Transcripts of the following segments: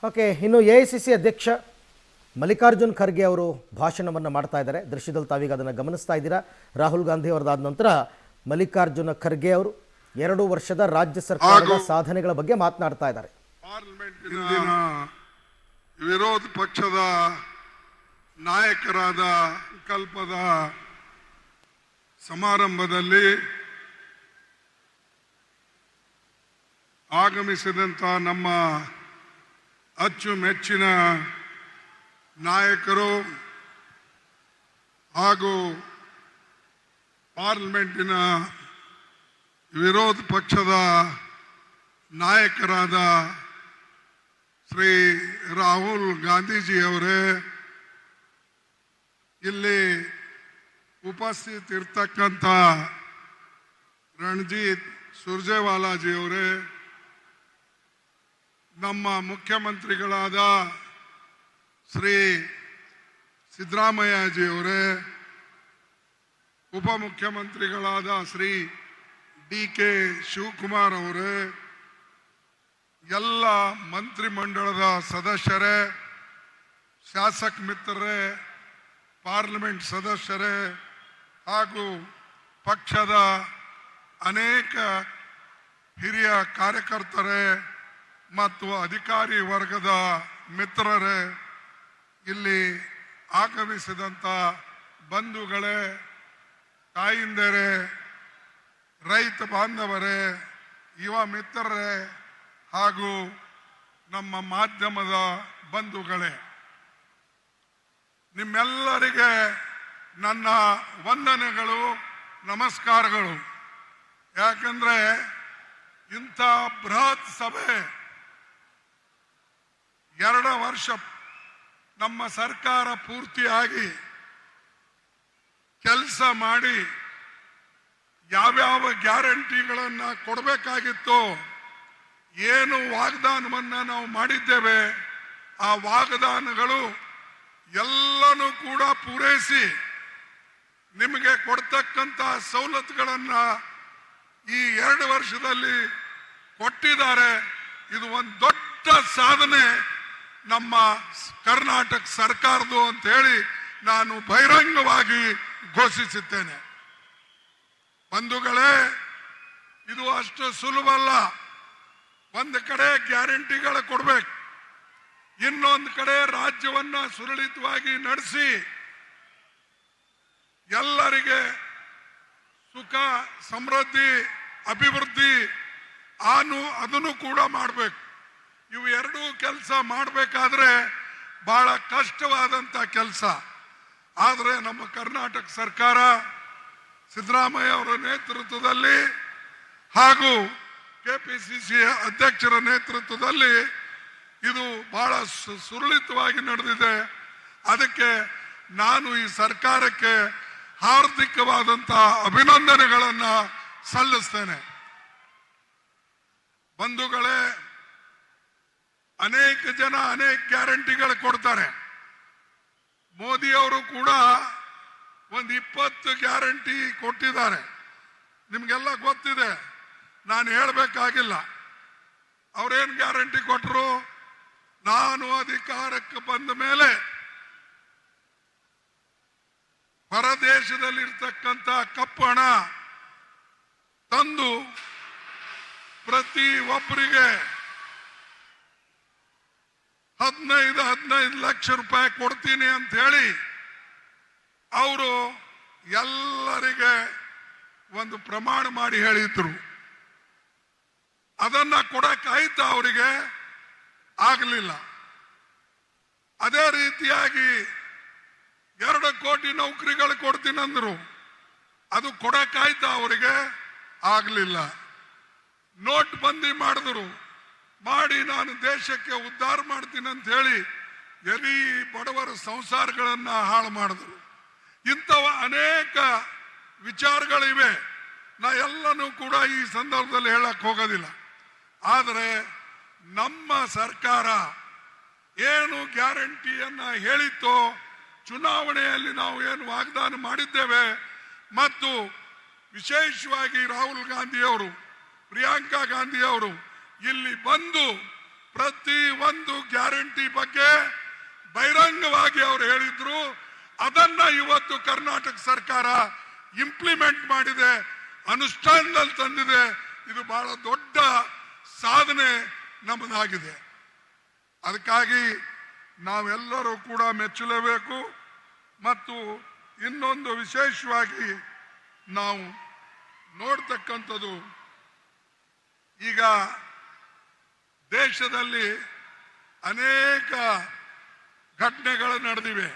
Okay, ಇನ್ನು AICC ಅಧ್ಯಕ್ಷ ಮಲ್ಲಿಕಾರ್ಜುನ್ ಖರ್ಗೆ ಅವರು ಭಾಷಣವನ್ನು ಮಾಡ್ತಾ ಇದ್ದಾರೆ. ದೃಶ್ಯದಲ್ಲಿ ತಾವೀಗ ಅದನ್ನು ಗಮನಿಸ್ತಾ ಇದ್ದೀರಾ. ರಾಹುಲ್ ಗಾಂಧಿ ಅವರದಾದ ನಂತರ ಮಲ್ಲಿಕಾರ್ಜುನ ಖರ್ಗೆ ಅವರು 2 ವರ್ಷದ ರಾಜ್ಯ ಸರ್ಕಾರದ ಸಾಧನೆಗಳ ಬಗ್ಗೆ ಮಾತನಾಡ್ತಾ ಇದ್ದಾರೆ. ಪಾರ್ಲಿಮೆಂಟಿನ ವಿರೋಧ ಪಕ್ಷದ ನಾಯಕರಾದ ಸಂಕಲ್ಪದ ಸಮಾರಂಭದಲ್ಲಿ ಆಗಮಿಸಿದಂಥ ನಮ್ಮ ಅಚ್ಚುಮೆಚ್ಚಿನ ನಾಯಕರು ಹಾಗೂ ಪಾರ್ಲಿಮೆಂಟಿನ ವಿರೋಧ ಪಕ್ಷದ ನಾಯಕರಾದ ಶ್ರೀ ರಾಹುಲ್ ಗಾಂಧೀಜಿಯವರೇ, ಇಲ್ಲಿ ಉಪಸ್ಥಿತಿರ್ತಕ್ಕಂಥ ರಣಜಿತ್ ಸುರ್ಜೇವಾಲಾಜಿಯವರೇ, ನಮ್ಮ ಮುಖ್ಯಮಂತ್ರಿಗಳಾದ ಶ್ರೀ ಸಿದ್ದರಾಮಯ್ಯಜಿಯವರೇ, ಉಪಮುಖ್ಯಮಂತ್ರಿಗಳಾದ ಶ್ರೀ ಡಿ.ಕೆ. ಶಿವಕುಮಾರ್ ಅವರೇ, ಎಲ್ಲ ಮಂತ್ರಿಮಂಡಲದ ಸದಸ್ಯರೇ, ಶಾಸಕ ಮಿತ್ರರೇ, ಪಾರ್ಲಿಮೆಂಟ್ ಸದಸ್ಯರೇ ಹಾಗೂ ಪಕ್ಷದ ಅನೇಕ ಹಿರಿಯ ಕಾರ್ಯಕರ್ತರೇ ಮತ್ತು ಅಧಿಕಾರಿ ವರ್ಗದ ಮಿತ್ರರೇ, ಇಲ್ಲಿ ಆಗಮಿಸಿದಂಥ ಬಂಧುಗಳೇ, ತಾಯಿಂದರೇ, ರೈತ ಬಾಂಧವರೇ, ಯುವ ಮಿತ್ರರೇ ಹಾಗೂ ನಮ್ಮ ಮಾಧ್ಯಮದ ಬಂಧುಗಳೇ, ನಿಮ್ಮೆಲ್ಲರಿಗೆ ನನ್ನ ವಂದನೆಗಳು, ನಮಸ್ಕಾರಗಳು. ಯಾಕಂದ್ರೆ ಇಂಥ ಬೃಹತ್ ಸಭೆ 2 ವರ್ಷ ನಮ್ಮ ಸರ್ಕಾರ ಪೂರ್ತಿಯಾಗಿ ಕೆಲಸ ಮಾಡಿ ಯಾವ್ಯಾವ ಗ್ಯಾರಂಟಿಗಳನ್ನ ಕೊಡಬೇಕಾಗಿತ್ತು, ಏನು ವಾಗ್ದಾನವನ್ನ ನಾವು ಮಾಡಿದ್ದೇವೆ, ಆ ವಾಗ್ದಾನಗಳು ಎಲ್ಲನೂ ಕೂಡ ಪೂರೈಸಿ ನಿಮಗೆ ಕೊಡ್ತಕ್ಕಂಥ ಸವಲತ್ತುಗಳನ್ನ ಈ 2 ವರ್ಷದಲ್ಲಿ ಕೊಟ್ಟಿದ್ದಾರೆ. ಇದು ಒಂದು ದೊಡ್ಡ ಸಾಧನೆ ನಮ್ಮ ಕರ್ನಾಟಕ ಸರ್ಕಾರದ್ದು ಅಂತ ಹೇಳಿ ನಾನು ಬಹಿರಂಗವಾಗಿ ಘೋಷಿಸುತ್ತೇನೆ. ಬಂಧುಗಳೇ, ಇದು ಅಷ್ಟು ಸುಲಭ ಅಲ್ಲ. ಒಂದು ಕಡೆ ಗ್ಯಾರಂಟಿಗಳು ಕೊಡ್ಬೇಕು, ಇನ್ನೊಂದು ಕಡೆ ರಾಜ್ಯವನ್ನ ಸುರಳಿತವಾಗಿ ನಡೆಸಿ ಎಲ್ಲರಿಗೆ ಸುಖ, ಸಮೃದ್ಧಿ, ಅಭಿವೃದ್ಧಿ ಅದನ್ನು ಕೂಡ ಮಾಡಬೇಕು. ಇವು ಎರಡೂ ಕೆಲಸ ಮಾಡಬೇಕಾದ್ರೆ ಬಹಳ ಕಷ್ಟವಾದಂತ ಕೆಲಸ. ಆದರೆ ನಮ್ಮ ಕರ್ನಾಟಕ ಸರ್ಕಾರ ಸಿದ್ದರಾಮಯ್ಯ ಅವರ ನೇತೃತ್ವದಲ್ಲಿ ಹಾಗೂ ಕೆಪಿಸಿಸಿ ಅಧ್ಯಕ್ಷರ ನೇತೃತ್ವದಲ್ಲಿ ಇದು ಬಹಳ ಸುರಳಿತವಾಗಿ ನಡೆದಿದೆ. ಅದಕ್ಕೆ ನಾನು ಈ ಸರ್ಕಾರಕ್ಕೆ ಹಾರ್ದಿಕವಾದಂತಹ ಅಭಿನಂದನೆಗಳನ್ನು ಸಲ್ಲಿಸ್ತೇನೆ. ಬಂಧುಗಳೇ, ಅನೇಕ ಜನ ಅನೇಕ ಗ್ಯಾರಂಟಿಗಳು ಕೊಡ್ತಾರೆ. ಮೋದಿ ಅವರು ಕೂಡ ಒಂದು 20 ಗ್ಯಾರಂಟಿ ಕೊಟ್ಟಿದ್ದಾರೆ. ನಿಮ್ಗೆಲ್ಲ ಗೊತ್ತಿದೆ, ನಾನು ಹೇಳಬೇಕಾಗಿಲ್ಲ. ಅವ್ರೇನು ಗ್ಯಾರಂಟಿ ಕೊಟ್ಟರು? ನಾನು ಅಧಿಕಾರಕ್ಕೆ ಬಂದ ಮೇಲೆ ಹೊರದೇಶದಲ್ಲಿರ್ತಕ್ಕಂಥ ಕಪ್ಪು ಹಣ ತಂದು ಪ್ರತಿ ಒಬ್ಬರಿಗೆ 15 ಲಕ್ಷ ರೂಪಾಯಿ ಕೊಡ್ತೀನಿ ಅಂತ ಹೇಳಿ ಅವರು ಎಲ್ಲರಿಗೆ ಒಂದು ಪ್ರಮಾಣ ಮಾಡಿ ಹೇಳಿದ್ರು. ಅದನ್ನ ಕೊಡಕ್ಕಾಯ್ತಾ? ಅವರಿಗೆ ಆಗಲಿಲ್ಲ. ಅದೇ ರೀತಿಯಾಗಿ 2 ಕೋಟಿ ನೌಕರಿಗಳು ಕೊಡ್ತೀನಿ ಅಂದ್ರು. ಅದು ಕೊಡಕ್ಕಾಯ್ತಾ? ಅವರಿಗೆ ಆಗಲಿಲ್ಲ. ನೋಟ್ ಬಂದಿ ಮಾಡಿದ್ರು. ಮಾಡಿ ನಾನು ದೇಶಕ್ಕೆ ಉದ್ಧಾರ ಮಾಡ್ತೀನಿ ಅಂತ ಹೇಳಿ ಎಲ್ಲಿ ಬಡವರ ಸಂಸಾರಗಳನ್ನ ಹಾಳು ಮಾಡಿದ್ರು. ಇಂಥವ ಅನೇಕ ವಿಚಾರಗಳಿವೆ. ನಾ ಎಲ್ಲನೂ ಕೂಡ ಈ ಸಂದರ್ಭದಲ್ಲಿ ಹೇಳಕ್ ಹೋಗೋದಿಲ್ಲ. ಆದರೆ ನಮ್ಮ ಸರ್ಕಾರ ಏನು ಗ್ಯಾರಂಟಿಯನ್ನ ಹೇಳಿತ್ತೋ, ಚುನಾವಣೆಯಲ್ಲಿ ನಾವು ಏನು ವಾಗ್ದಾನ ಮಾಡಿದ್ದೇವೆ, ಮತ್ತು ವಿಶೇಷವಾಗಿ ರಾಹುಲ್ ಗಾಂಧಿ ಅವರು, ಪ್ರಿಯಾಂಕಾ ಗಾಂಧಿ ಅವರು ಇಲ್ಲಿ ಬಂದು ಪ್ರತಿ ಒಂದು ಗ್ಯಾರಂಟಿ ಬಗ್ಗೆ ಬಹಿರಂಗವಾಗಿ ಅವರು ಹೇಳಿದ್ರು. ಅದನ್ನ ಇವತ್ತು ಕರ್ನಾಟಕ ಸರ್ಕಾರ ಇಂಪ್ಲಿಮೆಂಟ್ ಮಾಡಿದೆ, ಅನುಷ್ಠಾನದಲ್ಲಿ ತಂದಿದೆ. ಇದು ಬಹಳ ದೊಡ್ಡ ಸಾಧನೆ ನಮ್ಮದಾಗಿದೆ. ಅದಕ್ಕಾಗಿ ನಾವೆಲ್ಲರೂ ಕೂಡ ಮೆಚ್ಚಲೇಬೇಕು. ಮತ್ತು ಇನ್ನೊಂದು ವಿಶೇಷವಾಗಿ ನಾವು ನೋಡ್ತಕ್ಕಂಥದ್ದು, ಈಗ ದೇಶದಲ್ಲಿ ಅನೇಕ ಘಟನೆಗಳು ನಡೆದಿವೆ.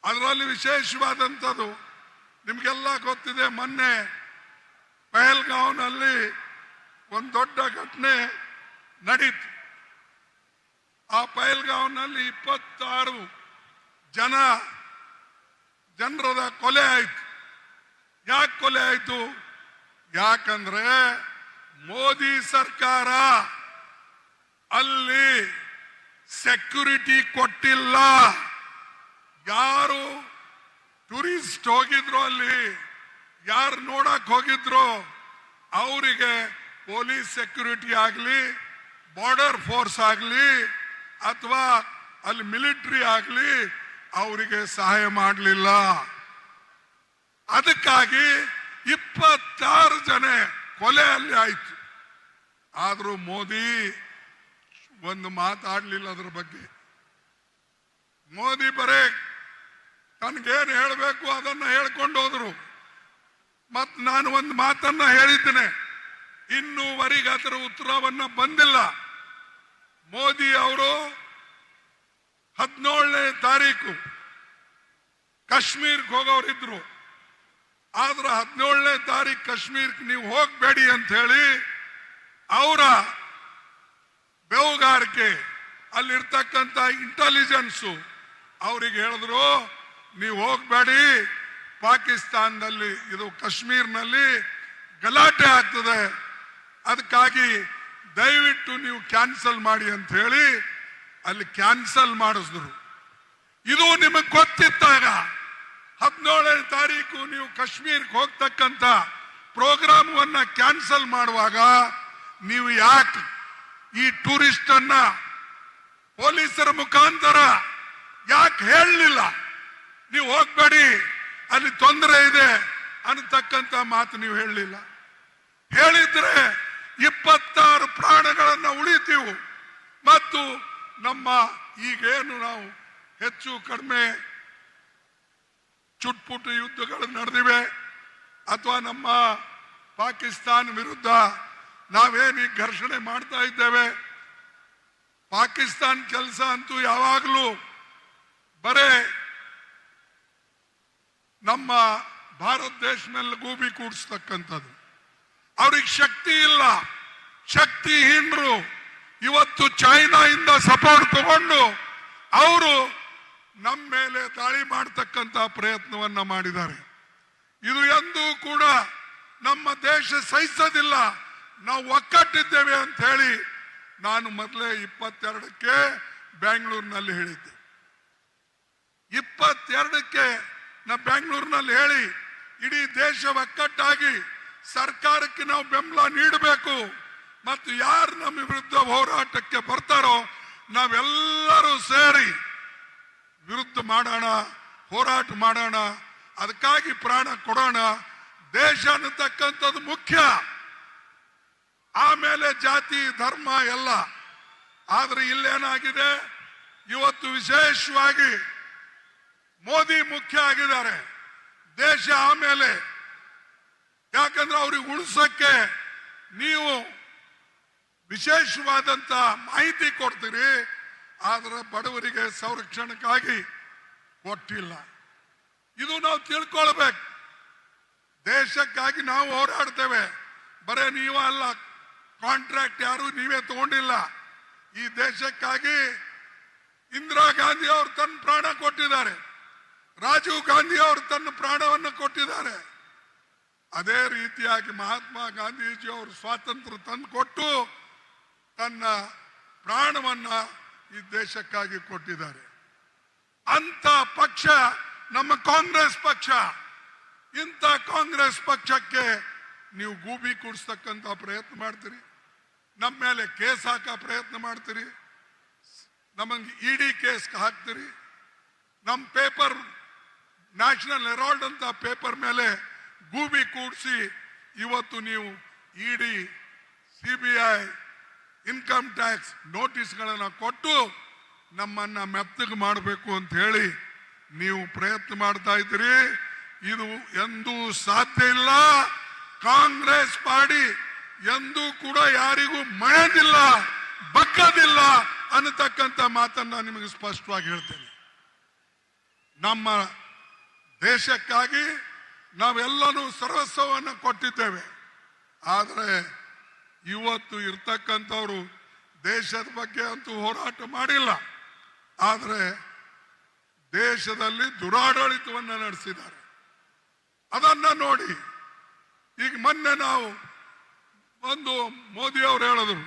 ಅದರಲ್ಲಿ ವಿಶೇಷವಾದಂಥದ್ದು ನಿಮಗೆಲ್ಲ ಗೊತ್ತಿದೆ. ಮೊನ್ನೆ ಪಹಲ್ಗಾಂವ್ನಲ್ಲಿ ಒಂದು ದೊಡ್ಡ ಘಟನೆ ನಡೀತು. ಆ ಪಹಲ್ಗಾಂವ್ನಲ್ಲಿ 26 ಜನರದ ಕೊಲೆ ಆಯಿತು. ಯಾಕೆ ಕೊಲೆ ಆಯಿತು? ಯಾಕಂದ್ರೆ ಮೋದಿ ಸರ್ಕಾರ ಅಲ್ಲಿ ಸೆಕ್ಯೂರಿಟಿ ಕೊಟ್ಟಿಲ್ಲ. ಯಾರು ಟೂರಿಸ್ಟ್ ಹೋಗಿದ್ರು, ಅಲ್ಲಿ ಯಾರು ನೋಡಕ್ ಹೋಗಿದ್ರು, ಅವರಿಗೆ ಪೊಲೀಸ್ ಸೆಕ್ಯೂರಿಟಿ ಆಗಲಿ, ಬಾರ್ಡರ್ ಫೋರ್ಸ್ ಆಗಲಿ, ಅಥವಾ ಅಲ್ಲಿ ಮಿಲಿಟರಿ ಆಗಲಿ ಅವರಿಗೆ ಸಹಾಯ ಮಾಡಲಿಲ್ಲ. ಅದಕ್ಕಾಗಿ 26 ಜನ ಕೊಲೆ ಅಲ್ಲಿ ಆಯ್ತು. ಆದ್ರೂ ಮೋದಿ ಒಂದು ಮಾತಾಡ್ಲಿಲ್ಲ ಅದ್ರ ಬಗ್ಗೆ. ಮೋದಿ ಬರೇ ತನ್ಗೇನು ಹೇಳಬೇಕು ಅದನ್ನ ಹೇಳ್ಕೊಂಡು ಹೋದ್ರು. ಮತ್ ನಾನು ಒಂದು ಮಾತನ್ನ ಹೇಳಿದ್ದೇನೆ, ಇನ್ನೂವರೆಗೆ ಅದರ ಉತ್ತರವನ್ನ ಬಂದಿಲ್ಲ. ಮೋದಿ ಅವರು 17ನೇ ತಾರೀಕು ಕಾಶ್ಮೀರ್ಗೆ ಹೋಗೋರಿದ್ರು. ಆದ್ರೆ 17ನೇ ತಾರೀಕು ಕಾಶ್ಮೀರ್ಗೆ ನೀವು ಹೋಗ್ಬೇಡಿ ಅಂತ ಹೇಳಿ ಅವರ ಬೆವುಗಾರಿಕೆ ಅಲ್ಲಿರ್ತಕ್ಕಂಥ ಇಂಟೆಲಿಜೆನ್ಸು ಅವರಿಗೆ ಹೇಳಿದ್ರು, ನೀವು ಹೋಗ್ಬೇಡಿ, ಪಾಕಿಸ್ತಾನದಲ್ಲಿ ಇದು ಕಾಶ್ಮೀರ್ನಲ್ಲಿ ಗಲಾಟೆ ಆಗ್ತದೆ, ಅದಕ್ಕಾಗಿ ದಯವಿಟ್ಟು ನೀವು ಕ್ಯಾನ್ಸಲ್ ಮಾಡಿ ಅಂತ ಹೇಳಿ ಅಲ್ಲಿ ಕ್ಯಾನ್ಸಲ್ ಮಾಡಿಸಿದ್ರು. ಇದು ನಿಮಗೆ ಗೊತ್ತಿದ್ದಾಗ 17ನೇ ತಾರೀಕು ನೀವು ಕಾಶ್ಮೀರ್ಗೆ ಹೋಗ್ತಕ್ಕಂಥ ಪ್ರೋಗ್ರಾಮವನ್ನ ಕ್ಯಾನ್ಸಲ್ ಮಾಡುವಾಗ ನೀವು ಯಾಕೆ ಈ ಟೂರಿಸ್ಟ್ ಅನ್ನ ಪೊಲೀಸರ ಮುಖಾಂತರ ಯಾಕೆ ಹೇಳಲಿಲ್ಲ? ನೀವು ಹೋಗ್ಬೇಡಿ, ಅಲ್ಲಿ ತೊಂದರೆ ಇದೆ ಅನ್ನತಕ್ಕಂಥ ಮಾತು ನೀವು ಹೇಳಲಿಲ್ಲ. ಹೇಳಿದ್ರೆ 26 ಪ್ರಾಣಗಳನ್ನ ಉಳಿತೀವು. ಮತ್ತು ನಮ್ಮ ಈಗೇನು ನಾವು ಹೆಚ್ಚು ಕಡಿಮೆ ಚುಟ್ಪುಟ್ಟು ಯುದ್ಧಗಳು ನಡೆದಿವೆ, ಅಥವಾ ನಮ್ಮ ಪಾಕಿಸ್ತಾನ ವಿರುದ್ಧ ನಾವೇನು ಈ ಘರ್ಷಣೆ ಮಾಡ್ತಾ ಇದ್ದೇವೆ, ಪಾಕಿಸ್ತಾನ ಕೆಲಸ ಅಂತೂ ಯಾವಾಗಲೂ ಬರೇ ನಮ್ಮ ಭಾರತ ದೇಶ ಮೇಲೆ ಗೂಬಿ ಕೂಡಿಸ್ತಕ್ಕಂಥದ್ದು. ಅವ್ರಿಗೆ ಶಕ್ತಿ ಇಲ್ಲ, ಶಕ್ತಿಹೀನರು. ಇವತ್ತು ಚೈನಾದಿಂದ ಸಪೋರ್ಟ್ ತಗೊಂಡು ಅವರು ನಮ್ಮ ಮೇಲೆ ದಾಳಿ ಮಾಡತಕ್ಕಂಥ ಪ್ರಯತ್ನವನ್ನ ಮಾಡಿದ್ದಾರೆ. ಇದು ಎಂದೂ ಕೂಡ ನಮ್ಮ ದೇಶ ಸಹಿಸೋದಿಲ್ಲ. ನಾವು ಒಕ್ಕಟ್ಟಿದ್ದೇವೆ ಅಂತ ಹೇಳಿ ನಾನು ಮೊದಲೇ 22ಕ್ಕೆ ಬೆಂಗಳೂರಿನಲ್ಲಿ ಹೇಳಿದ್ದೆ. 22ಕ್ಕೆ ನಾ ಬೆಂಗಳೂರಿನಲ್ಲಿ ಹೇಳಿ ಇಡೀ ದೇಶ ಒಕ್ಕಟ್ಟಾಗಿ ಸರ್ಕಾರಕ್ಕೆ ನಾವು ಬೆಂಬಲ ನೀಡಬೇಕು. ಮತ್ತು ಯಾರು ನಮ್ಮ ವಿರುದ್ಧ ಹೋರಾಟಕ್ಕೆ ಬರ್ತಾರೋ ನಾವೆಲ್ಲರೂ ಸೇರಿ ವಿರುದ್ಧ ಮಾಡೋಣ, ಹೋರಾಟ ಮಾಡೋಣ, ಅದಕ್ಕಾಗಿ ಪ್ರಾಣ ಕೊಡೋಣ. ದೇಶ ಅನ್ನತಕ್ಕಂಥದ್ದು ಮುಖ್ಯ, ಆಮೇಲೆ ಜಾತಿ ಧರ್ಮ ಎಲ್ಲ. ಆದ್ರೆ ಇಲ್ಲೇನಾಗಿದೆ, ಇವತ್ತು ವಿಶೇಷವಾಗಿ ಮೋದಿ ಮುಖ್ಯ ಆಗಿದ್ದಾರೆ, ದೇಶ ಆಮೇಲೆ. ಯಾಕಂದ್ರೆ ಅವ್ರಿಗೆ ಉಳಿಸಕ್ಕೆ ನೀವು ವಿಶೇಷವಾದಂತ ಮಾಹಿತಿ ಕೊಡ್ತೀರಿ, ಆದ್ರೆ ಬಡವರಿಗೆ ಸಂರಕ್ಷಣೆಗಾಗಿ ಕೊಟ್ಟಿಲ್ಲ. ಇದು ನಾವು ತಿಳ್ಕೊಳ್ಬೇಕು. ದೇಶಕ್ಕಾಗಿ ನಾವು ಹೋರಾಡ್ತೇವೆ, ಬರೇ ನೀವು ಅಲ್ಲ, ಕಾಂಟ್ರಾಕ್ಟ್ ಯಾರು ನೀವೇ ತಗೊಂಡಿಲ್ಲ. ಈ ದೇಶಕ್ಕಾಗಿ ಇಂದಿರಾ ಗಾಂಧಿ ಅವರು ತನ್ನ ಪ್ರಾಣ ಕೊಟ್ಟಿದ್ದಾರೆ, ರಾಜೀವ್ ಗಾಂಧಿ ಅವರು ತನ್ನ ಪ್ರಾಣವನ್ನು ಕೊಟ್ಟಿದ್ದಾರೆ. ಅದೇ ರೀತಿಯಾಗಿ ಮಹಾತ್ಮ ಗಾಂಧೀಜಿ ಅವರು ಸ್ವಾತಂತ್ರ್ಯ ತಂದು ಕೊಟ್ಟು ತನ್ನ ಪ್ರಾಣವನ್ನ ಈ ದೇಶಕ್ಕಾಗಿ ಕೊಟ್ಟಿದ್ದಾರೆ. ಅಂತ ಪಕ್ಷ ನಮ್ಮ ಕಾಂಗ್ರೆಸ್ ಪಕ್ಷ. ಇಂಥ ಕಾಂಗ್ರೆಸ್ ಪಕ್ಷಕ್ಕೆ ನೀವು ಗೂಬಿ ಕೂಡಿಸ್ತಕ್ಕಂಥ ಪ್ರಯತ್ನ ಮಾಡ್ತೀರಿ. ನಮ್ಮ ಮೇಲೆ ಕೇಸ್ ಹಾಕ ಪ್ರಯತ್ನ ಮಾಡ್ತೀರಿ, ನಮಗೆ ಇಡಿ ಕೇಸ್ ಹಾಕ್ತೀರಿ. ನಮ್ಮ ಪೇಪರ್ ನ್ಯಾಷನಲ್ ಹೆರಾಲ್ಡ್ ಅಂತ ಪೇಪರ್ ಮೇಲೆ ಗೂಬಿ ಕೂಡಿಸಿ ಇವತ್ತು ನೀವು ಇಡಿ, ಸಿಬಿಐ, ಇನ್ಕಮ್ ಟ್ಯಾಕ್ಸ್ ನೋಟಿಸ್ಗಳನ್ನು ಕೊಟ್ಟು ನಮ್ಮನ್ನ ಮೆತ್ತಗೆ ಮಾಡಬೇಕು ಅಂತ ಹೇಳಿ ನೀವು ಪ್ರಯತ್ನ ಮಾಡ್ತಾ ಇದ್ದೀರಿ. ಇದು ಎಂದೂ ಸಾಧ್ಯ ಇಲ್ಲ. ಕಾಂಗ್ರೆಸ್ ಪಾರ್ಟಿ ಎಂದೂ ಕೂಡ ಯಾರಿಗೂ ಮಳೆದಿಲ್ಲ, ಬಗ್ಗದಿಲ್ಲ ಅನ್ನತಕ್ಕಂಥ ಮಾತನ್ನ ನಿಮಗೆ ಸ್ಪಷ್ಟವಾಗಿ ಹೇಳ್ತೇನೆ. ನಮ್ಮ ದೇಶಕ್ಕಾಗಿ ನಾವೆಲ್ಲನೂ ಸರ್ವಸ್ವವನ್ನು ಕೊಟ್ಟಿದ್ದೇವೆ. ಆದರೆ ಇವತ್ತು ಇರ್ತಕ್ಕಂಥವ್ರು ದೇಶದ ಬಗ್ಗೆ ಅಂತೂ ಹೋರಾಟ ಮಾಡಿಲ್ಲ, ಆದರೆ ದೇಶದಲ್ಲಿ ದುರಾಡಳಿತವನ್ನು ನಡೆಸಿದ್ದಾರೆ. ಅದನ್ನ ನೋಡಿ ಈಗ ಮೊನ್ನೆ ನಾವು ಒಂದು ಮೋದಿ ಅವರು ಹೇಳಿದ್ರು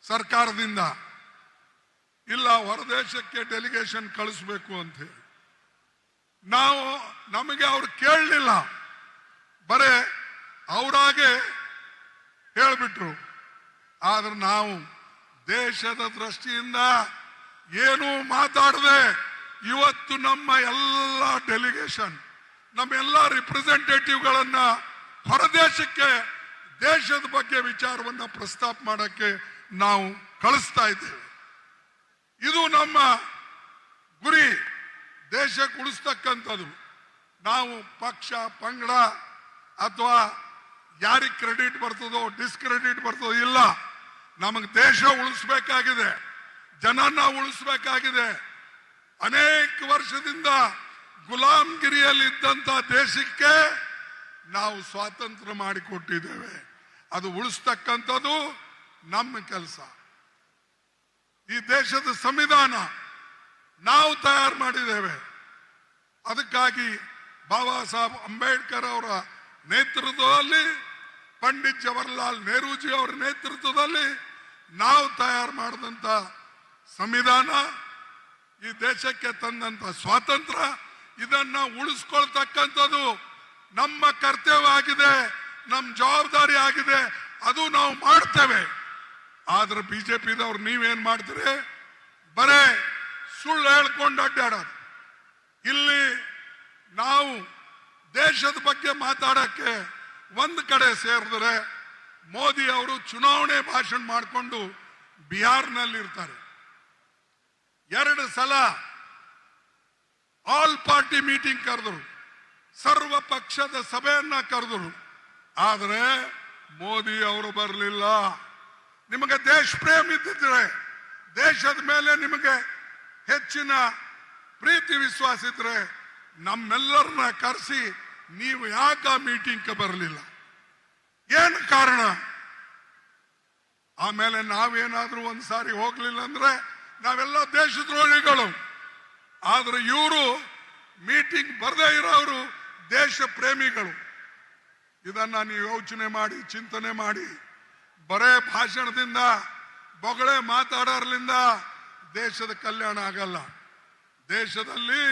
ಸರ್ಕಾರದಿಂದ ಇಲ್ಲ ಹೊರದೇಶಕ್ಕೆ ಡೆಲಿಗೇಷನ್ ಕಳಿಸ್ಬೇಕು ಅಂತ ಹೇಳಿ. ನಮಗೆ ಅವ್ರು ಕೇಳಲಿಲ್ಲ, ಬರೇ ಅವರಾಗೆ ಹೇಳ್ಬಿಟ್ರು. ಆದ್ರೆ ನಾವು ದೇಶದ ದೃಷ್ಟಿಯಿಂದ ಏನೂ ಮಾತಾಡದೆ ಇವತ್ತು ನಮ್ಮ ಎಲ್ಲ ಡೆಲಿಗೇಷನ್, ನಮ್ಮೆಲ್ಲ ರಿಪ್ರೆಸೆಂಟೇಟಿವ್ಗಳನ್ನ ಹೊರದೇಶಕ್ಕೆ ದೇಶದ ಬಗ್ಗೆ ವಿಚಾರವನ್ನ ಪ್ರಸ್ತಾಪ ಮಾಡಕ್ಕೆ ನಾವು ಕಳಿಸ್ತಾ ಇದ್ದೇವೆ. ಇದು ನಮ್ಮ ಗುರಿ, ದೇಶಕ್ಕೆ ಉಳಿಸ್ತಕ್ಕಂಥದ್ದು. ನಾವು ಪಕ್ಷ ಪಂಗಡ ಅಥವಾ ಯಾರಿಗೆ ಕ್ರೆಡಿಟ್ ಬರ್ತದೋ ಡಿಸ್ಕ್ರೆಡಿಟ್ ಬರ್ತದೋ ಇಲ್ಲ. ನಮಗೆ ದೇಶ ಉಳಿಸ್ಬೇಕಾಗಿದೆ, ಜನನ ಉಳಿಸ್ಬೇಕಾಗಿದೆ. ಅನೇಕ ವರ್ಷದಿಂದ ಗುಲಾಮಗಿರಿಯಲ್ಲಿ ಇದ್ದಂತ ದೇಶಕ್ಕೆ ನಾವು ಸ್ವಾತಂತ್ರ್ಯ ಮಾಡಿಕೊಟ್ಟಿದ್ದೇವೆ. ಅದು ಉಳಿಸ್ತಕ್ಕಂಥದ್ದು ನಮ್ಮ ಕೆಲಸ. ಈ ದೇಶದ ಸಂವಿಧಾನ ನಾವು ತಯಾರು ಮಾಡಿದ್ದೇವೆ. ಅದಕ್ಕಾಗಿ ಬಾಬಾ ಸಾಹೇಬ್ ಅಂಬೇಡ್ಕರ್ ಅವರ ನೇತೃತ್ವದಲ್ಲಿ, ಪಂಡಿತ್ ಜವಾಹರ್ಲಾಲ್ ನೆಹರೂಜಿ ಅವರ ನೇತೃತ್ವದಲ್ಲಿ ನಾವು ತಯಾರು ಮಾಡಿದಂತ ಸಂವಿಧಾನ, ಈ ದೇಶಕ್ಕೆ ತಂದಂತ ಸ್ವಾತಂತ್ರ್ಯ, ಇದನ್ನ ಉಳಿಸ್ಕೊಳ್ತಕ್ಕಂಥದ್ದು ನಮ್ಮ ಕರ್ತವ್ಯ ಆಗಿದೆ, ನಮ್ಮ ಜವಾಬ್ದಾರಿ ಆಗಿದೆ. ಅದು ನಾವು ಮಾಡ್ತೇವೆ. ಆದ್ರೆ ಬಿಜೆಪಿದವ್ರು ನೀವೇನ್ ಮಾಡ್ತೀರಿ? ಬರೇ ಸುಳ್ಳು ಹೇಳ್ಕೊಂಡು ಅಡ್ಡಾಡೋದು. ಇಲ್ಲಿ ನಾವು ದೇಶದ ಬಗ್ಗೆ ಮಾತಾಡಕ್ಕೆ ಒಂದು ಕಡೆ ಸೇರಿದ್ರೆ ಮೋದಿ ಅವರು ಚುನಾವಣೆ ಭಾಷಣ ಮಾಡಿಕೊಂಡು ಬಿಹಾರ್ನಲ್ಲಿ ಇರ್ತಾರೆ. 2 ಸಲ ಆಲ್ ಪಾರ್ಟಿ ಮೀಟಿಂಗ್ ಕರೆದರು, ಸರ್ವ ಪಕ್ಷದ ಸಭೆಯನ್ನ ಕರೆದರು. ಆದರೆ ಮೋದಿ ಅವರು ಬರಲಿಲ್ಲ. ನಿಮಗೆ ದೇಶ ಪ್ರೇಮ ಇದ್ದಿದ್ರೆ, ದೇಶದ ಮೇಲೆ ನಿಮಗೆ ಹೆಚ್ಚಿನ ಪ್ರೀತಿ ವಿಶ್ವಾಸ ಇದ್ರೆ ನಮ್ಮೆಲ್ಲರನ್ನ ಕರೆಸಿ ನೀವು ಯಾಕ ಮೀಟಿಂಗ್ ಬರಲಿಲ್ಲ? ಏನು ಕಾರಣ? ಆಮೇಲೆ ನಾವೇನಾದ್ರೂ ಒಂದ್ಸಾರಿ ಹೋಗ್ಲಿಲ್ಲ ಅಂದ್ರೆ ನಾವೆಲ್ಲ ದೇಶದ್ರೋಹಿಗಳು. ಆದ್ರೆ ಇವರು ಮೀಟಿಂಗ್ ಬರದೇ ಇರೋರು ದೇಶ ಪ್ರೇಮಿಗಳು. ಇದನ್ನ ನೀವು ಯೋಚನೆ ಮಾಡಿ, ಚಿಂತನೆ ಮಾಡಿ. ಬರೇ ಭಾಷಣದಿಂದ, ಬೊಗಳೆ ಮಾತಾಡೋರ್ಲಿಂದ ದೇಶದ ಕಲ್ಯಾಣ ಆಗಲ್ಲ. ದೇಶದಲ್ಲಿ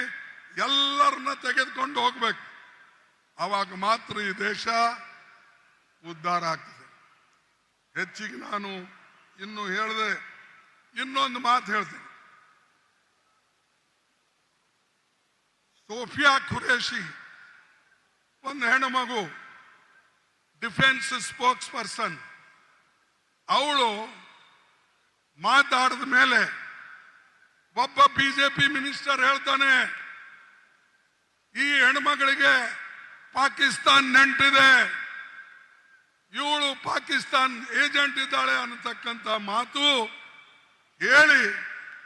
ಎಲ್ಲರನ್ನ ತೆಗೆದುಕೊಂಡು ಹೋಗ್ಬೇಕು, ಅವಾಗ ಮಾತ್ರ ಈ ದೇಶ ಉದ್ಧಾರ ಆಗ್ತದೆ. ಹೆಚ್ಚಿಗೆ ನಾನು ಇನ್ನು ಹೇಳಿದೆ, ಇನ್ನೊಂದು ಮಾತು ಹೇಳ್ತೀನಿ. ಸೋಫಿಯಾ ಖುರೇಶಿ ಒಂದು ಹೆಣ್ಣು ಮಗು, ಡಿಫೆನ್ಸ್ ಸ್ಪೋಕ್ಸ್ ಪರ್ಸನ್. ಅವಳು ಮಾತಾಡಿದ ಮೇಲೆ ಒಬ್ಬ ಬಿಜೆಪಿ ಮಿನಿಸ್ಟರ್ ಹೇಳ್ತಾನೆ, ಈ ಹೆಣ್ಮಗಳಿಗೆ ಪಾಕಿಸ್ತಾನ್ ನೆಂಟಿದೆ, ಇವಳು ಪಾಕಿಸ್ತಾನ್ ಏಜೆಂಟ್ ಇದ್ದಾಳೆ ಅನ್ನತಕ್ಕಂಥ ಮಾತು ಹೇಳಿ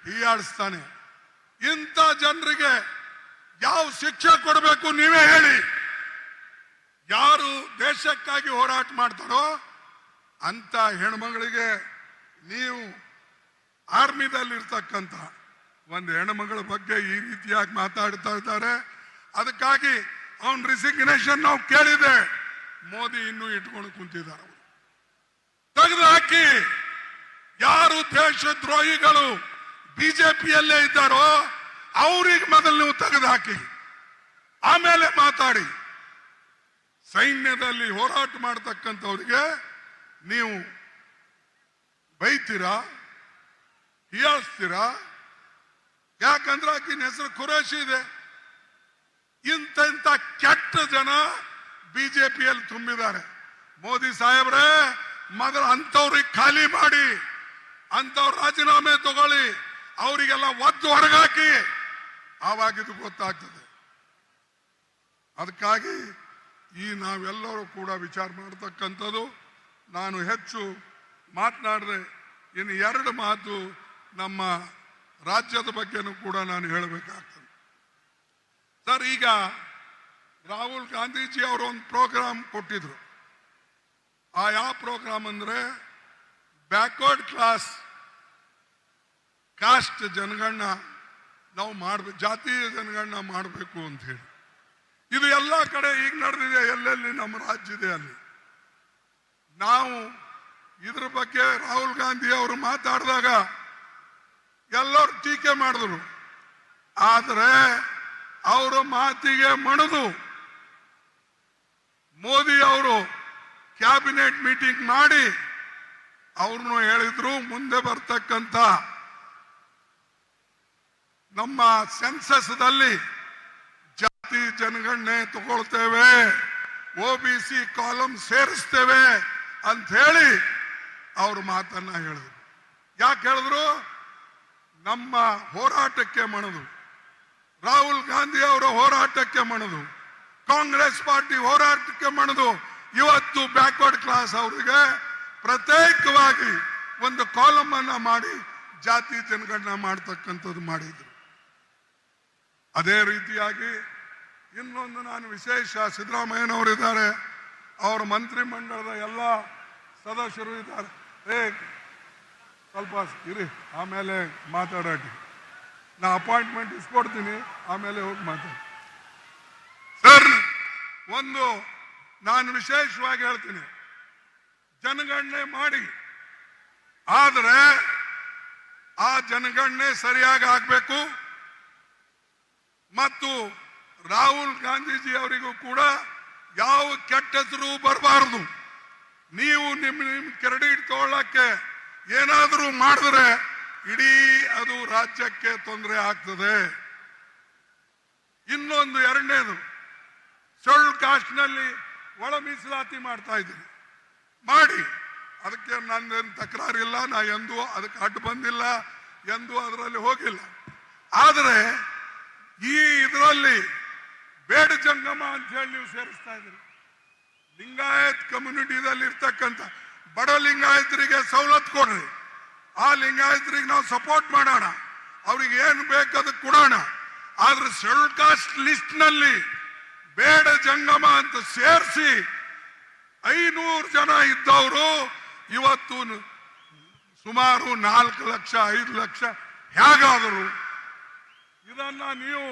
ಹೀಯಾಡಿಸ್ತಾನೆ. ಇಂಥ ಜನರಿಗೆ ಯಾವ ಶಿಕ್ಷೆ ಕೊಡಬೇಕು ನೀವೇ ಹೇಳಿ. ಯಾರು ದೇಶಕ್ಕಾಗಿ ಹೋರಾಟ ಮಾಡ್ತಾರೋ ಅಂತ ಹೆಣ್ಮಗಳಿಗೆ ನೀವು ಆರ್ಮಿದಲ್ಲಿರ್ತಕ್ಕಂಥ ಒಂದು ಹೆಣ್ಮಗಳ ಬಗ್ಗೆ ಈ ರೀತಿಯಾಗಿ ಮಾತಾಡ್ತಾ ಇದ್ದಾರೆ. ಅದಕ್ಕಾಗಿ ಅವನ್ ರಿಸಿಗ್ನೇಷನ್ ನಾವು ಕೇಳಿದೆ, ಮೋದಿ ಇನ್ನೂ ಇಟ್ಕೊಂಡು ಕುಂತಿದ್ದಾರೆ. ತೆಗೆದು ಹಾಕಿ. ಯಾರು ದೇಶದ್ರೋಹಿಗಳು ಬಿಜೆಪಿಯಲ್ಲೇ ಇದ್ದಾರೋ ಅವ್ರಿಗೆ ಮೊದಲು ನೀವು ತೆಗೆದು ಹಾಕಿ, ಆಮೇಲೆ ಮಾತಾಡಿ. ಸೈನ್ಯದಲ್ಲಿ ಹೋರಾಟ ಮಾಡತಕ್ಕಂಥವ್ರಿಗೆ ನೀವು ಬೈತೀರಾ, ಹೀಯಾಳಿಸ್ತೀರಾ? ಯಾಕಂದ್ರೆ ಆಕಿನ ಹೆಸರು ಖುರೇಶಿ ಇದೆ. ಇಂಥ ಕೆಟ್ಟ ಜನ ಬಿಜೆಪಿಯಲ್ಲಿ ತುಂಬಿದ್ದಾರೆ. ಮೋದಿ ಸಾಹೇಬ್ರೆ, ಮೊದಲು ಅಂಥವ್ರಿಗೆ ಖಾಲಿ ಮಾಡಿ, ಅಂಥವ್ರ ರಾಜೀನಾಮೆ ತಗೊಳ್ಳಿ, ಅವರಿಗೆಲ್ಲ ಒದ್ದು ಹೊರಗಾಕಿ, ಆವಾಗಿದ್ದು ಗೊತ್ತಾಗ್ತದೆ. ಅದಕ್ಕಾಗಿ ನಾವೆಲ್ಲರೂ ಕೂಡ ವಿಚಾರ ಮಾಡತಕ್ಕಂಥದ್ದು. ನಾನು ಹೆಚ್ಚು ಮಾತನಾಡಿದ್ರೆ ಇನ್ನು 2 ಮಾತು ನಮ್ಮ ರಾಜ್ಯದ ಬಗ್ಗೆನೂ ಕೂಡ ನಾನು ಹೇಳಬೇಕಾಗ್ತದೆ. ಸರ್, ಈಗ ರಾಹುಲ್ ಗಾಂಧೀಜಿ ಅವರು ಒಂದು ಪ್ರೋಗ್ರಾಮ್ ಕೊಟ್ಟಿದ್ರು. ಯಾವ ಪ್ರೋಗ್ರಾಮ್ ಅಂದ್ರೆ ಬ್ಯಾಕ್ವರ್ಡ್ ಕ್ಲಾಸ್ ಕಾಸ್ಟ್ ಜನಗಣನ ನಾವು ಮಾಡಬೇಕು, ಜಾತಿಯ ಜನಗಣನ ಮಾಡಬೇಕು ಅಂತ ಹೇಳಿ. ಇದು ಎಲ್ಲ ಕಡೆ ಈಗ ನಡೆದಿದೆ, ಎಲ್ಲೆಲ್ಲಿ ನಮ್ಮ ರಾಜ್ಯ ಇದೆ ಅಲ್ಲಿ. ನಾವು ಇದ್ರ ಬಗ್ಗೆ ರಾಹುಲ್ ಗಾಂಧಿ ಅವರು ಮಾತಾಡಿದಾಗ ಎಲ್ಲರೂ ಟೀಕೆ ಮಾಡಿದ್ರು. ಆದರೆ ಅವರ ಮಾತಿಗೆ ಮಣಿದು ಮೋದಿ ಅವರು ಕ್ಯಾಬಿನೆಟ್ ಮೀಟಿಂಗ್ ಮಾಡಿ ಅವ್ರನ್ನು ಹೇಳಿದ್ರು, ಮುಂದೆ ಬರ್ತಕ್ಕಂಥ ನಮ್ಮ ಸೆನ್ಸಸ್ದಲ್ಲಿ ಜಾತಿ ಜನಗಣನೆ ತಗೊಳ್ತೇವೆ, OBC ಕಾಲಮ್ ಸೇರಿಸ್ತೇವೆ ಅಂತ ಹೇಳಿ ಅವ್ರ ಮಾತನ್ನ ಹೇಳಿದ್ರು. ಯಾಕೆ ಹೇಳಿದ್ರು? ನಮ್ಮ ಹೋರಾಟಕ್ಕೆ ಮಣಿದು, ರಾಹುಲ್ ಗಾಂಧಿ ಅವರ ಹೋರಾಟಕ್ಕೆ ಮಣಿದು, ಕಾಂಗ್ರೆಸ್ ಪಾರ್ಟಿ ಹೋರಾಟಕ್ಕೆ ಮಣಿದು ಇವತ್ತು ಬ್ಯಾಕ್ವರ್ಡ್ ಕ್ಲಾಸ್ ಅವರಿಗೆ ಪ್ರತ್ಯೇಕವಾಗಿ ಒಂದು ಕಾಲಮ್ ಅನ್ನ ಮಾಡಿ ಜಾತಿ ಜನಗಣನ ಮಾಡತಕ್ಕಂಥದ್ದು ಮಾಡಿದ್ರು. ಅದೇ ರೀತಿಯಾಗಿ ಇನ್ನೊಂದು ನಾನು ವಿಶೇಷ, ಸಿದ್ದರಾಮಯ್ಯನವರಿದ್ದಾರೆ, ಅವರ ಮಂತ್ರಿ ಮಂಡಲದ ಎಲ್ಲ ಸದಸ್ಯರು ಇದ್ದಾರೆ. ಸ್ವಲ್ಪ ಇರಿ, ಆಮೇಲೆ ಮಾತಾಡಿ. ನಾ ಅಪಾಯಿಂಟ್ಮೆಂಟ್ ಇಸ್ಕೊಡ್ತೀನಿ, ಆಮೇಲೆ ಹೋಗಿ ಮಾತಾಡಿ. ಸರ್, ಒಂದು ನಾನು ವಿಶೇಷವಾಗಿ ಹೇಳ್ತೀನಿ, ಜನಗಣನೆ ಮಾಡಿ, ಆದರೆ ಆ ಜನಗಣನೆ ಸರಿಯಾಗಿ ಆಗಬೇಕು. ಮತ್ತು ರಾಹುಲ್ ಗಾಂಧೀಜಿ ಅವರಿಗೂ ಕೂಡ ಯಾವ ಕೆಟ್ಟ ಹೆಸರು ಬರಬಾರದು. ನೀವು ನಿಮ್ಮ ಕ್ರೆಡಿಟ್ ತಗೊಳ್ಳಕ್ಕೆ ಏನಾದರೂ ಮಾಡಿದ್ರೆ ಇಡೀ ಅದು ರಾಜ್ಯಕ್ಕೆ ತೊಂದರೆ ಆಗ್ತದೆ. ಇನ್ನೊಂದು 2ನೇದು, ಶೆಡ್ಯೂಲ್ ಕಾಸ್ಟ್ ನಲ್ಲಿ ಒಳ ಮೀಸಲಾತಿ ಮಾಡ್ತಾ ಇದ್ದೀರಿ, ಮಾಡಿ. ಅದಕ್ಕೆ ನಂದೇನು ತಕರಾರಿಲ್ಲ, ನಾ ಎಂದೂ ಅದಕ್ಕೆ ಅಡ್ಡು ಬಂದಿಲ್ಲ, ಎಂದೂ ಅದರಲ್ಲಿ ಹೋಗಿಲ್ಲ. ಆದರೆ ಇದರಲ್ಲಿ ಬೇಡ ಜಂಗಮ ಅಂತ ಹೇಳಿ ನೀವು ಸೇರಿಸ್ತಾ ಇದ್ದೀರಿ. ಲಿಂಗಾಯತ್ ಕಮ್ಯುನಿಟಿದಲ್ಲಿ ಇರ್ತಕ್ಕಂಥ ಬಡ ಲಿಂಗಾಯತರಿಗೆ ಸವಲತ್ತು ಕೊಡ್ರಿ, ಆ ಲಿಂಗಾಯತರಿಗೆ ನಾವು ಸಪೋರ್ಟ್ ಮಾಡೋಣ, ಅವ್ರಿಗೆ ಏನು ಬೇಕು ಅದಕ್ಕೆ ಕೊಡೋಣ. ಆದ್ರೆ ಶೆಡ್ಯೂಲ್ ಕಾಸ್ಟ್ ಲಿಸ್ಟ್ ನಲ್ಲಿ ಬೇಡ ಜಂಗಮ ಅಂತ ಸೇರಿಸಿ 500 ಜನ ಇದ್ದವರು ಇವತ್ತು ಸುಮಾರು 4 ಲಕ್ಷ 5 ಲಕ್ಷ ಹೇಗಾದರು? ಇದನ್ನ ನೀವು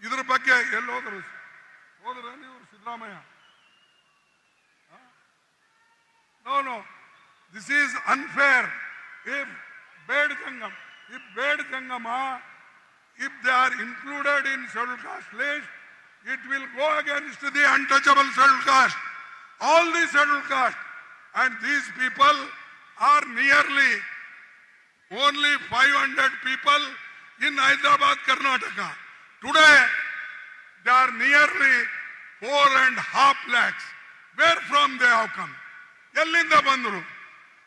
ಇದ್ರ ಬಗ್ಗೆ ಎಲ್ಲಿ ಹೋದ್ರೆ ನೀವು Siddaramaiah? No, this is unfair. If Bed Jangama, if they are included in scheduled caste list, it will go against the untouchable scheduled caste, all the scheduled caste, and these people are nearly only 500 people in Hyderabad, Karnataka. Today, they are nearly 4.5 lakhs. Where from they have come? ಎಲ್ಲಿಂದ ಬಂದರು?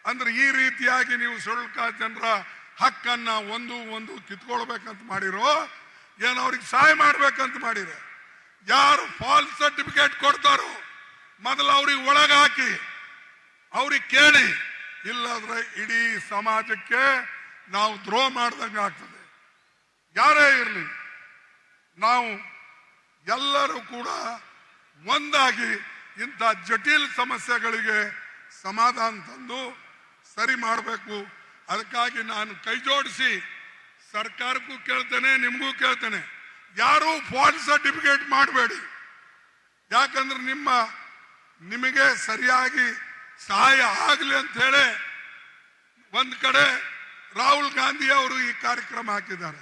ಅಂದ್ರೆ ಈ ರೀತಿಯಾಗಿ ನೀವು schedule caste ಜನರ ಹಕ್ಕನ್ನ ಒಂದು ಕಿತ್ಕೊಳ್ಬೇಕಂತ ಮಾಡಿರೋ, ಏನು ಅವ್ರಿಗೆ ಸಹಾಯ ಮಾಡ್ಬೇಕಂತ ಮಾಡಿರೋ? ಯಾರು ಫಾಲ್ಸ್ ಸರ್ಟಿಫಿಕೇಟ್ ಕೊಡ್ತಾರೋ ಮೊದಲು ಅವ್ರಿಗೆ ಒಳಗಾಕಿ ಅವ್ರಿಗೆ ಕೇಳಿ, ಇಲ್ಲಾದ್ರೆ ಇಡೀ ಸಮಾಜಕ್ಕೆ ನಾವು ದ್ರೋಹ ಮಾಡ್ದಂಗೆ ಆಗ್ತದೆ. ಯಾರೇ ಇರಲಿ, ನಾವು ಎಲ್ಲರೂ ಕೂಡ ಒಂದಾಗಿ ಇಂಥ ಜಟಿಲ ಸಮಸ್ಯೆಗಳಿಗೆ ಸಮಾಧಾನ ತಂದು ಸರಿ ಮಾಡಬೇಕು. ಅದಕ್ಕಾಗಿ ನಾನು ಕೈ ಜೋಡಿಸಿ ಸರ್ಕಾರಕ್ಕೂ ಕೇಳ್ತೇನೆ, ನಿಮಗೂ ಕೇಳ್ತೇನೆ, ಯಾರೂ ಫಾಲ್ಸ್ ಸರ್ಟಿಫಿಕೇಟ್ ಮಾಡಬೇಡಿ. ಯಾಕಂದ್ರೆ ನಿಮಗೆ ಸರಿಯಾಗಿ ಸಹಾಯ ಆಗಲಿ ಅಂತ ಹೇಳಿ ಒಂದು ಕಡೆ ರಾಹುಲ್ ಗಾಂಧಿ ಅವರು ಈ ಕಾರ್ಯಕ್ರಮ ಹಾಕಿದ್ದಾರೆ.